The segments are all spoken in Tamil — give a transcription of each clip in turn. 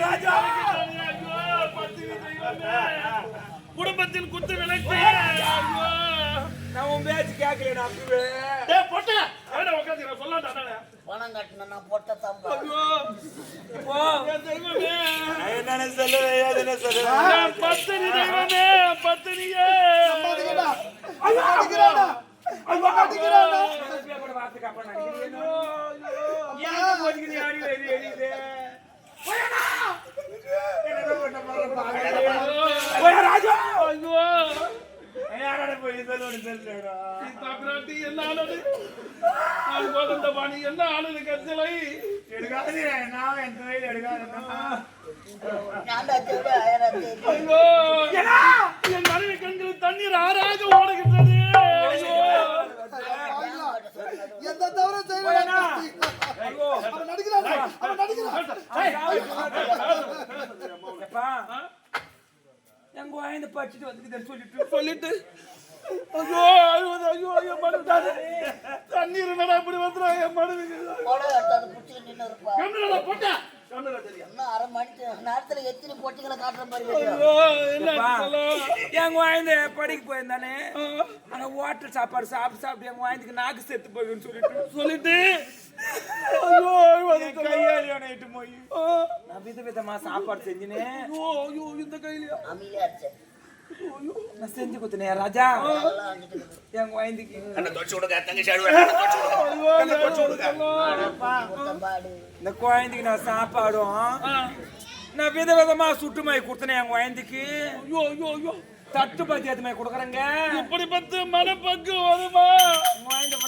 ராஜா குடும்பத்தின் குத்து விளக்கு நான் உன் பேச்சு கேட்கல அப்பவே பொட்ட உட்காந்து சொல்லாண்டா பணம் கட்டினா பொட்ட தம்பா என்ன சொல்லுவேன் சொல்லுவேன் பத்தினி தெய்வமே பத்தினியே என்ன ஆளுது கத்தலை எடுக்காது நான் என் தொழில் எடுக்காது என் மனைவி கண்களில் தண்ணீர் ஆறாக ஓடுகின்றது எந்த தவறு செய்யலாம் எங்க வாய்ந்து படிச்சுட்டு வந்து சொல்லிட்டு ஐயோ ஐயோ என் மனு தண்ணீர் என்னடா இப்படி வந்துடும் என் மனு போட்டா அரை மணி நேரத்துல எத்தனை பொட்டிகளை காட்டுற மாதிரி எங்க வாய்ந்து படிக்க போயிருந்தானே அங்க ஹோட்டல் சாப்பாடு சாப்பிட்டு எங்க வாய்ந்துக்கு நாக்கு செத்து போகுன்னு சொல்லிட்டு ஐயோ கையாலிட்டு போய் நான் விதமா சாப்பாடு செஞ்சுனேன் ஐயோ இந்த கையில அமைதியா நான் செஞ்சு கொடுத்தேன் ராஜா எங்க வாய்ந்துக்கு இந்த குழந்தைக்கு நான் சாப்பாடும் நான் விதமா சுட்டுமாய் கொடுத்தேன் எங்க வாய்ந்துக்கு ஐயோ ஐயோ ஐயோ தட்டு பத்தி அது மாதிரி கொடுக்குறேங்க இப்படி பத்து மனப்பக்கு வருமா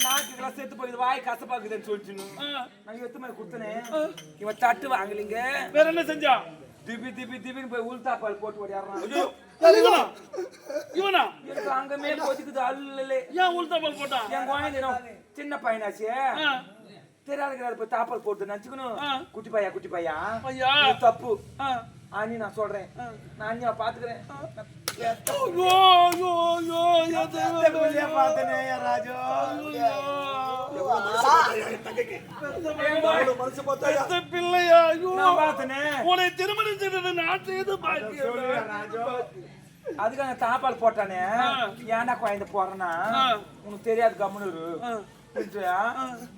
நாக்குக்கெல்லாம் செத்து போகுது வாய் கசப்பாக்குதுன்னு சொல்லிட்டு நான் எத்து மாதிரி கொடுத்தேன் இவன் தட்டு வாங்கலிங்க வேற என்ன செஞ்சா திபின்னு போய் உள்தாப்பால் போட்டு ஓடியாடுறான் இவனா எனக்கு அங்க மேல் போச்சுக்குது அல்ல ஏன் உள்தாப்பால் போட்டான் என் குழந்தை சின்ன பையனாச்சு தெரியாதுங்கிறாரு போய் தாப்பால் போட்டு நினைச்சுக்கணும் குட்டி பையா ஐயா தப்பு ஆனி நான் சொல்றேன் நான் அண்ணியா பாத்துக்கிறேன் பிள்ளையா உன்னை திருமணம் செய்தது நான் செய்து அதுக்காக தாப்பால் போட்டானே ஏன்டா குழந்தை போறேன்னா உனக்கு தெரியாது கம்முனு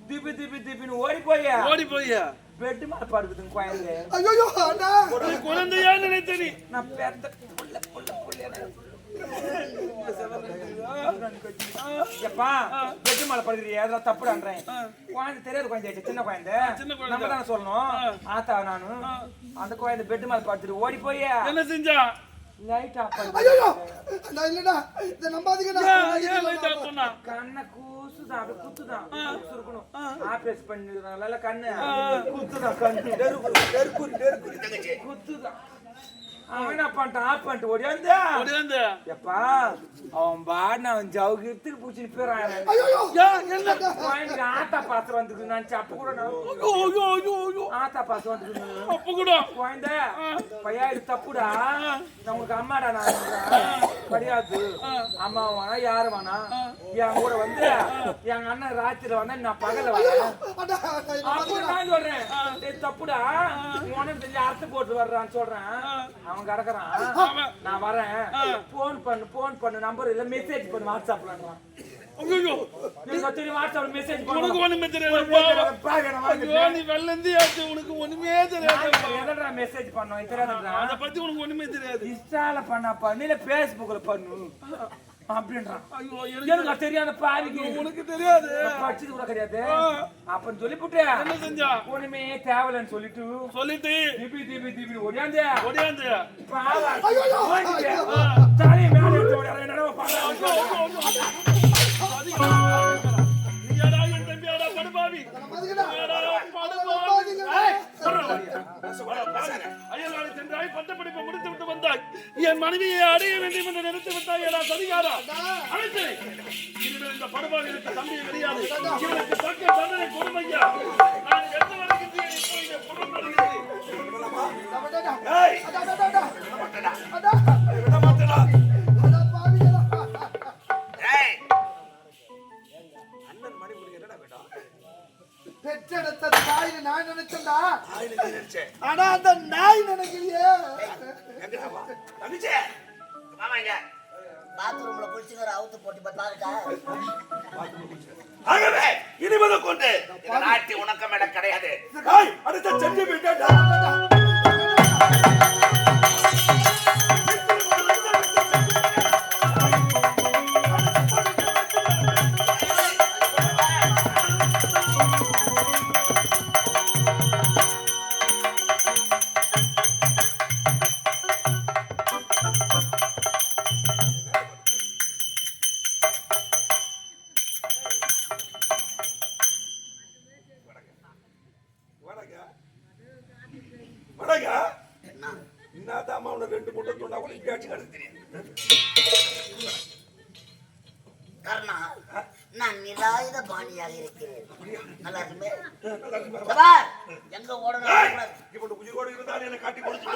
திப்பின்னு ஓடி போயா பெட்டு மேல படுக்குதுங்க குழந்தை குழந்தையா நினைத்தனி நான் பெத்த எப்பா பெட்டு மேல படுக்குறியா அதெல்லாம் தப்புடான்றேன் குழந்தை தெரியாது குழந்தை சின்ன குழந்தை நம்ம தானே சொல்லணும் ஆத்தா நானு அந்த குழந்தை பெட்டு மேல படுத்துட்டு ஓடி போயா என்ன செஞ்சா லைட் ஆஃப் நான் இல்லடா இத நம்பாதீங்கடா லைட் ஆஃப் பண்ணா கண்ண கூசுதான் அது குத்துதான் சுருக்கணும் ஆபரேஷன் பண்ணிடுறாங்கல கண்ணு குத்துதான் கண்ணு டெருக்கு குத்துதான் அவன் என்ன பண்ணிட்டான் ஆஃப் பண்ணிட்டு ஓடியாந்து எப்பா அவன் பாடு அவன் ஜவுகிட்டு பூச்சி போறான் என்ன குழந்தைக்கு ஆத்தா பாசம் வந்துருக்கு நான் அப்ப கூட ஆத்தா பாசம் வந்துருக்கு அப்ப கூட குழந்தை பையா இது தப்புடா நான் உங்களுக்கு அம்மாடா நான் கிடையாது அம்மா வேணா யாரு வேணா என் கூட வந்து எங்க அண்ணன் ராத்திரி வந்தா நான் பகல வரேன் அப்ப நான் சொல்றேன் தப்புடா உனக்கு தெரிஞ்ச அறுத்து போட்டு வர்றான்னு சொல்றேன் அவன் கடக்குறான் நான் வரேன் போன் பண்ணு நம்பர் இல்ல மெசேஜ் பண்ணு வாட்ஸ்அப்ல ஐயோ நீங்க தெரியும் வாட்ஸ்அப்ல மெசேஜ் பண்ணு உனக்கு ஒண்ணுமே தெரியாது நீ வெள்ளந்தியாச்சு உனக்கு ஒண்ணுமே தெரியாது எதடா மெசேஜ் பண்ணோம் தெரியாதுடா அத பத்தி உனக்கு ஒண்ணுமே தெரியாது இன்ஸ்டால பண்ணப்பா நீல Facebookல பண்ணு அப்படின்றான் ஐயோ எனக்கு தெரியாத பாவிக்கு உனக்கு தெரியாது படிச்சது கூட கிடையாது அப்பன்னு சொல்லிப்புட்டே என்ன செஞ்சா ஒண்ணுமே தேவலன்னு சொல்லிட்டு திபி ஓடியாந்தே பாவா தாலி மேல எடுத்து ஓடியாரே என்னடா பாவா நீ யாரா என் தம்பியாடா படுபாவி அயல்நாடு சென்றாய் பட்டப்படிப்பு முடித்து விட்டு வந்தாய் என் மனைவியை அடைய வேண்டும் என்று நினைத்து விட்டாய் ஏடா சதிகாரா அழைத்து இனிமேல் இந்த படுபாவிற்கு தம்பியை கிடையாது இவனுக்கு தக்க தண்டனை கொடுமையா நான் எந்த வரைக்கும் இப்போ இதை புறப்படுகிறேன் பெற்றெடுத்த தாய் நான் நினைச்சேன்டா. ஆயில நீ நினைச்சே. ஆனா அந்த நாய் நினைக்கலையே. எங்கடா வா? தங்கச்சி. மாமாங்க பாத்ரூம்ல குளிச்சுக்கிற அவுத்து போட்டு பார்த்தாருக்கா. ஆகவே இனிமேல் கொண்டு இந்த நாட்டி உனக்கம் என கிடையாது. அடுத்த செஞ்சு விட்டா நான் நிலாயுத பாணியாக இருக்கிறேன். நல்லா இருக்குமே. எங்க ஓடணும் இவன் உயிரோடு இருந்தாலும் என்ன காட்டி கொடுத்து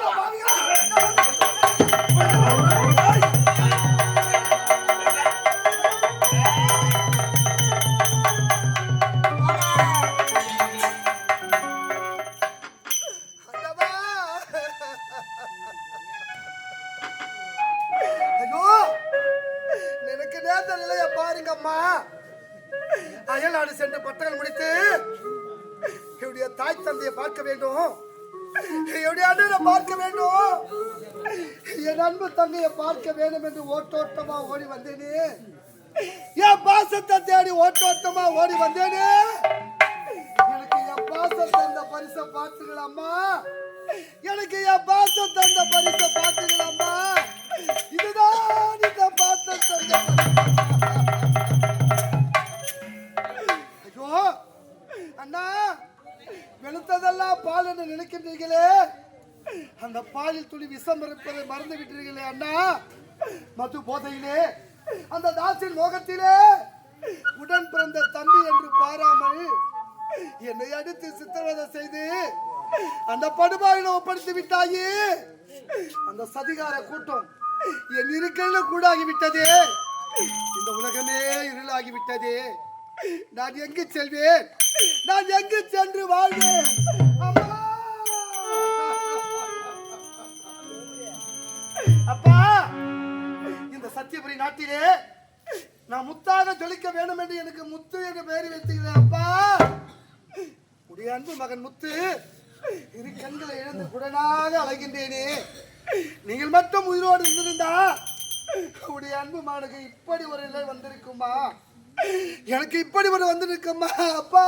அயல்நாடு சென்று பட்டங்கள் முடித்து என்னுடைய தாய் தந்தையை பார்க்க வேண்டும், என்னுடைய அண்ணனை பார்க்க வேண்டும், என் அன்பு தங்கையை பார்க்க வேண்டும் என்று ஓட்டோட்டமா ஓடி வந்தேனே. என் பாசத்தை தேடி ஓட்டோட்டமா ஓடி வந்தேனே. எனக்கு என் பாசம் தந்த பரிசை பார்த்துக்கலாமா? எனக்கு என் பாசம் தந்த பரிசை பார்த்துக்கலாமா? இதுதான் இந்த பாசம் தந்த அண்ணா. வெளுத்ததெல்லாம் பால் என்று நினைக்கின்றீர்களே, அந்த பாலில் துளி விஷம் இருப்பதை மறந்து விட்டீர்களே அண்ணா. மது போதையிலே அந்த தாசின் மோகத்திலே உடன் பிறந்த தம்பி என்று பாராமல் என்னை அடித்து சித்திரவதை செய்து அந்த படுபாயில ஒப்படைத்து விட்டாயே. அந்த சதிகார கூட்டம் என் இருக்கையில கூடாகிவிட்டதே. இந்த உலகமே இருளாகிவிட்டதே. நான் எங்கு செல்வேன்? நான் எங்கு சென்று வாழ்வேன்? அப்பா, இந்த சத்தியபுரி நாட்டிலே நான் முத்தாக ஜொலிக்க வேண்டும் என்று எனக்கு முத்து என்று பெயர் வைத்துகிறேன். அப்பா, உடைய அன்பு மகன் முத்து இரு கண்களை இழந்து குடனாக அலைகின்றேனே. நீங்கள் மட்டும் உயிரோடு இருந்திருந்தா உடைய அன்பு மகனுக்கு இப்படி ஒரு நிலை வந்திருக்குமா? எனக்கு இப்படி ஒரு வந்து நிற்குமா? அப்பா,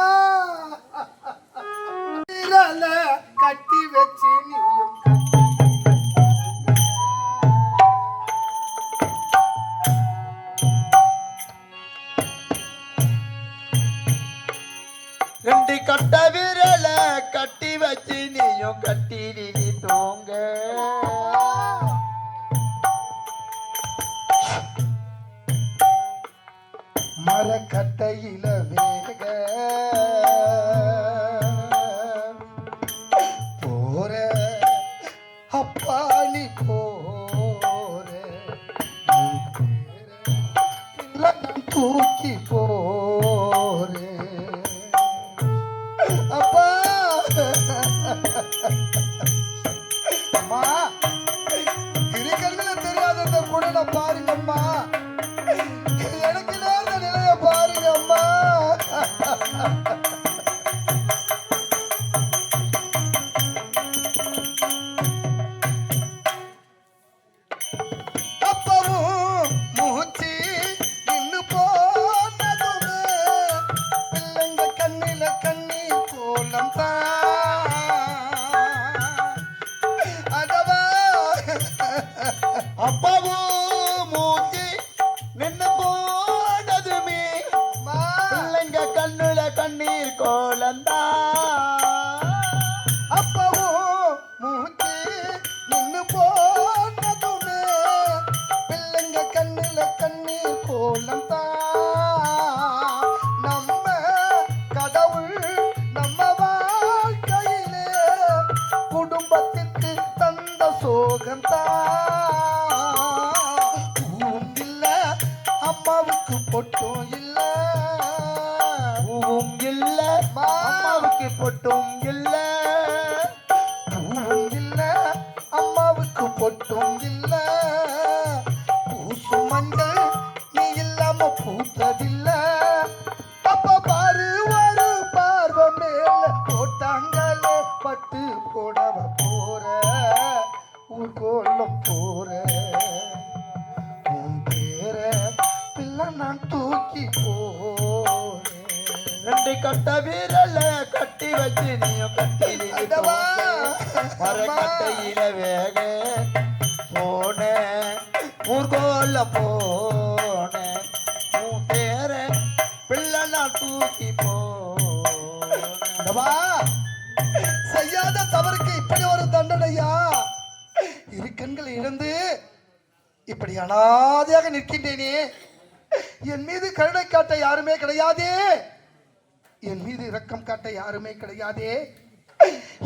கட்டி வச்சு நீயும் ரெண்டு கட்ட விரல கட்டி வச்சு நீயும் கட்டி தூங்க. மரக்கட்டையில வேக போற அப்பா நீ போற தூக்கி போற அப்பா. அம்மா, இருக்கிறதுல தெரியாத அந்த குடலை பாருங்கம்மா. எனக்கு நேர்ந்த நிலைய பாருங்க அம்மா. அம்மாவுக்கு பொட்டும் இல்ல பூவும் இல்ல அம்மாவுக்கு பொட்டும் இல்ல பூசும் மஞ்சள் நீ இல்லாம பூத்ததில்ல அப்ப பாரு ஒரு பார்வை மேல போட்டாங்களே பட்டு போடவ போற ஊர்கோலம் போற உன் பேர பிள்ளை நான் தூக்கி போறேன் ரெண்டு கட்ட வீரல கட்டி வச்சு நீயும் கட்டி மர கட்டையில வேக போன ஊர்கோல போன உன் பேர பிள்ளை நான் தூக்கி போனவா செய்யாத தவறுக்கு இப்படி ஒரு தண்டனையா இரு கண்களை இழந்து இப்படி அனாதையாக நிற்கின்றேனே என் மீது கருணை காட்ட யாருமே கிடையாதே என் மீது இரக்கம் காட்ட யாருமே கிடையாதே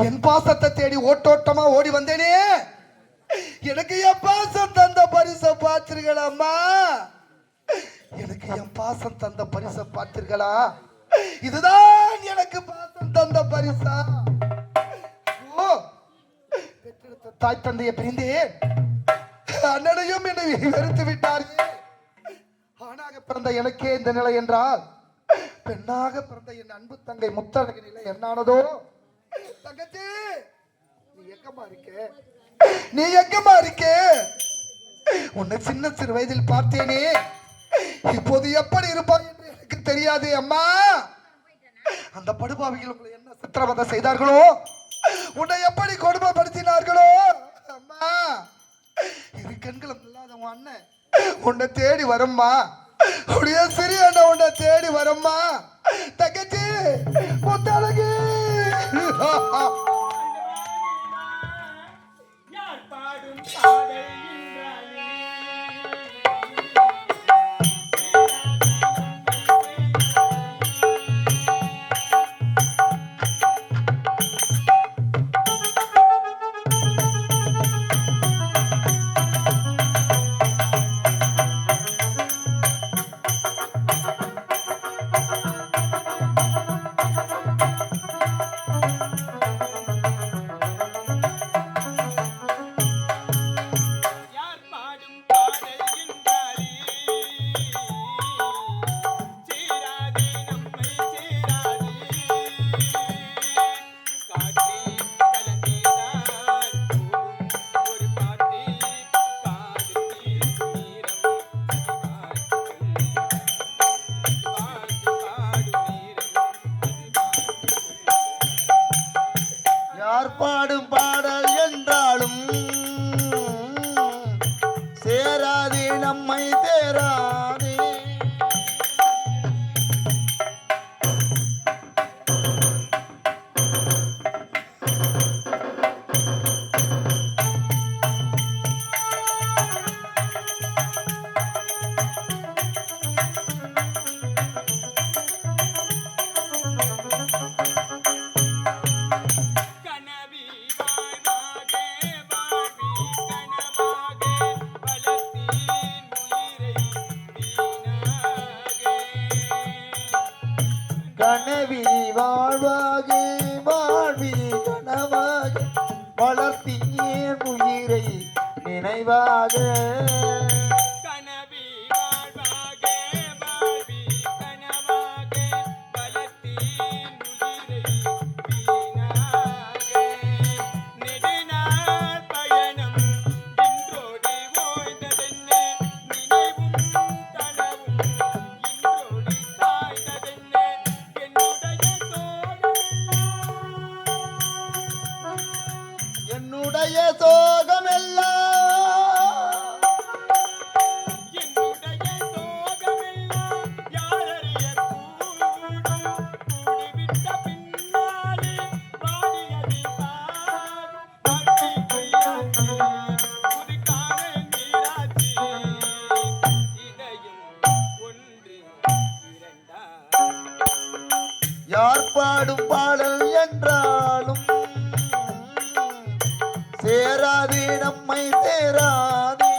என் பாசத்தை தேடி ஓட்டோட்டமா ஓடி வந்தேனே எனக்கு என் பாசம் தந்த பரிசை பார்த்தீர்களாம்மா எனக்கு என் பாசம் தந்த பரிசை பார்த்தீர்களா இதுதான் எனக்கு பாசம் தந்த பரிசா ஓ பெற்றெடுத்த தாய் தந்தையை பிரிந்தேன் அண்ணனையும் என்னை வெறுத்து விட்டார்கள் ஆணாக பிறந்த எனக்கே இந்த நிலை என்றால் பெண்ணாக பிறந்த என் அன்பு தங்கை முத்தழகு நிலை என்னானதோ தங்கச்சி நீ எங்கம்மா இருக்க உன்னை சின்ன சிறு வயதில் பார்த்தேனே இப்போது எப்படி இருப்பாய் என்று எனக்கு தெரியாது அம்மா அந்த படுபாவிகள் உங்களை என்ன சித்திரவதை செய்தார்களோ உன்னை எப்படி கொடுமைப்படுத்தினார்களோ அம்மா இரு கண்களும் இல்லாத உன் அண்ணன் உன்னை தேடி வரம்மா உடைய சிறிய அண்ணன் உன்னை தேடி வரம்மா தங்கச்சி முத்தழகு யார் பாடும் பாடல் என்றாலே பாடும் பாடல் என்றாலும் சேராதே நம்மை தேராதே கனவி வாழ்வாக வாழ்வி கனவாக வளர்த்தியே உயிரை நினைவாக கனவி வாழ்வாக வாழ்வி கனவாக வளர்த்தேன் உயிரை வீணாக நெடுநாள் பயணம் இன்றோடு ஓய்ந்ததென்ன நினைவும் கனவும் இன்றோடு சாய்ந்ததென்ன என்னுடைய சோகமெல்லாம் யாரறிய கூடும் கூடிவிட்ட பின்னாலே பாடியதை வாழ்க்கை பொய்யாச்சு புதுக்கான நீராச்சு இதையும் ஒன்று இரண்டா யார் பாடும் பாடல் என்றாலும் சேராதே நம்மை தேராதே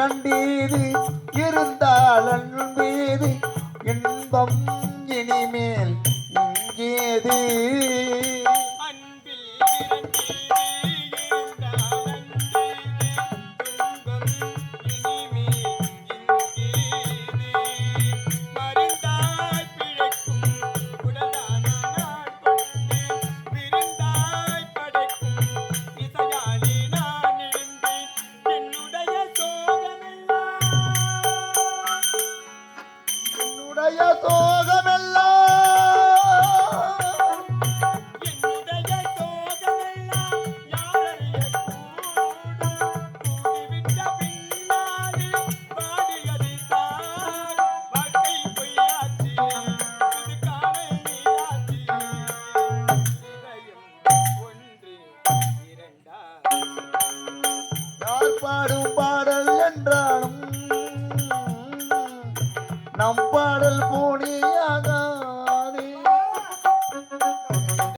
இரண்டீது இருந்தால் அன்பீது இன்பம் இனிமேல் இங்கேது என்னுடைய சோகமெல்லாம் யார் பாடும் பாடல் என்றாலும் நம்ப